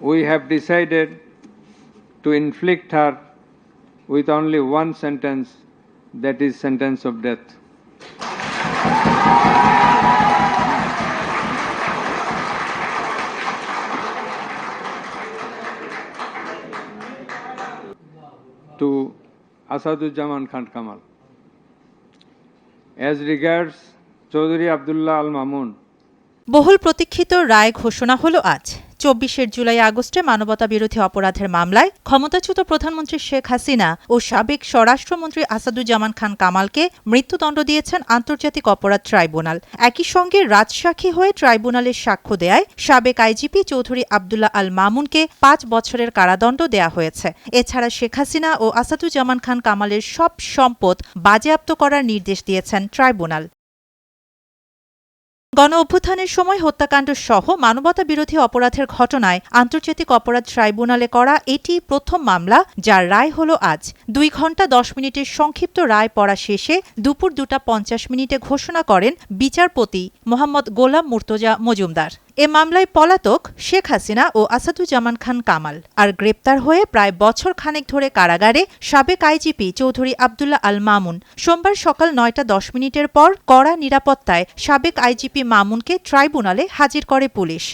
we have decided to inflict her with only one sentence, that is sentence of death. To Asaduzzaman Khan Kamal. As regards Chaudhry Abdullah Al Mamun, বহুল প্রতীক্ষিত রায় ঘোষণা হলো আজ। ২৪ জুলাই আগস্টে মানবতা বিরোধী অপরাধের মামলায় ক্ষমতাচ্যুত প্রধানমন্ত্রী শেখ হাসিনা ও সাবেক স্বরাষ্ট্রমন্ত্রী আসাদুজ্জামান খান কামালকে মৃত্যুদণ্ড দিয়েছেন আন্তর্জাতিক অপরাধ ট্রাইব্যুনাল। একই সঙ্গে রাজসাক্ষী হয়ে ট্রাইব্যুনালের সাক্ষ্য দেয়ায় সাবেক আইজিপি চৌধুরী আবদুল্লাহ আল মামুনকে ৫ বছরের কারাদণ্ড দেয়া হয়েছে। এছাড়া শেখ হাসিনা ও আসাদুজ্জামান খান কামালের সব সম্পদ বাজেয়াপ্ত করার নির্দেশ দিয়েছেন ট্রাইব্যুনাল। গণ অভ্যুত্থানের সময় হত্যাকাণ্ড সহ মানবতা বিরোধী অপরাধের ঘটনায় আন্তর্জাতিক অপরাধ ট্রাইব্যুনালে করা এটি প্রথম মামলা, যার রায় হল আজ। ২ ঘণ্টা ১০ মিনিটের সংক্ষিপ্ত রায় পড়া শেষে দুপুর ২টা ৫০ ঘোষণা করেন বিচারপতি মোহাম্মদ গোলাম মুর্তজা মজুমদার। এ মামলায় পলাতক শেখ হাসিনা ও আসাদুজ্জামান খান কামাল, আর গ্রেপ্তার হয়ে প্রায় বছর খানেক ধরে কারাগারে সাবেক আইজিপি চৌধুরী আবদুল্লাহ আল মামুন। সোমবার সকাল ৯টা ১০ মিনিটের পর কড়া নিরাপত্তায় সাবেক আইজিপি মামুনকে ট্রাইব্যুনালে হাজির করে পুলিশ।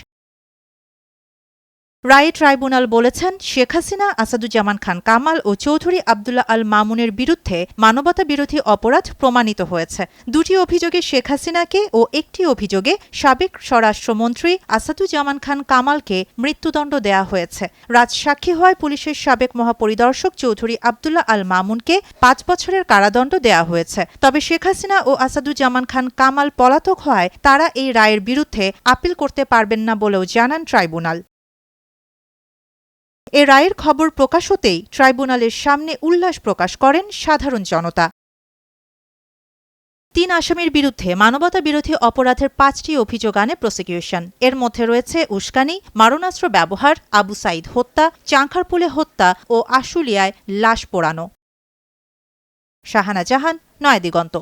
রায়ে ট্রাইব্যুনাল বলেছেন, শেখ হাসিনা, আসাদুজ্জামান খান কামাল ও চৌধুরী আবদুল্লাহ আল মামুনের বিরুদ্ধে মানবতা বিরোধী অপরাধ প্রমাণিত হয়েছে। ২টি অভিযোগে শেখ হাসিনাকে ও একটি অভিযোগে সাবেক স্বরাষ্ট্রমন্ত্রী আসাদুজ্জামান খান কামালকে মৃত্যুদণ্ড দেয়া হয়েছে। রাজসাক্ষী হওয়ায় পুলিশের সাবেক মহাপরিদর্শক চৌধুরী আবদুল্লাহ আল মামুনকে ৫ বছরের কারাদণ্ড দেয়া হয়েছে। তবে শেখ হাসিনা ও আসাদুজ্জামান খান কামাল পলাতক হওয়ায় তারা এই রায়ের বিরুদ্ধে আপিল করতে পারবেন না বলেও জানান ট্রাইব্যুনাল। এ রায়ের খবর প্রকাশ হতেই ট্রাইব্যুনালের সামনে উল্লাস প্রকাশ করেন সাধারণ জনতা। ৩ আসামির বিরুদ্ধে মানবতা বিরোধী অপরাধের ৫টি অভিযোগ আনে প্রসিকিউশন। এর মধ্যে রয়েছে উস্কানি, মারণাস্ত্র ব্যবহার, আবু সাইদ হত্যা, চাংখারপুলে হত্যা ও আশুলিয়ায় লাশ পোড়ানো। শাহানা জাহান, নয়াদিগন্ত।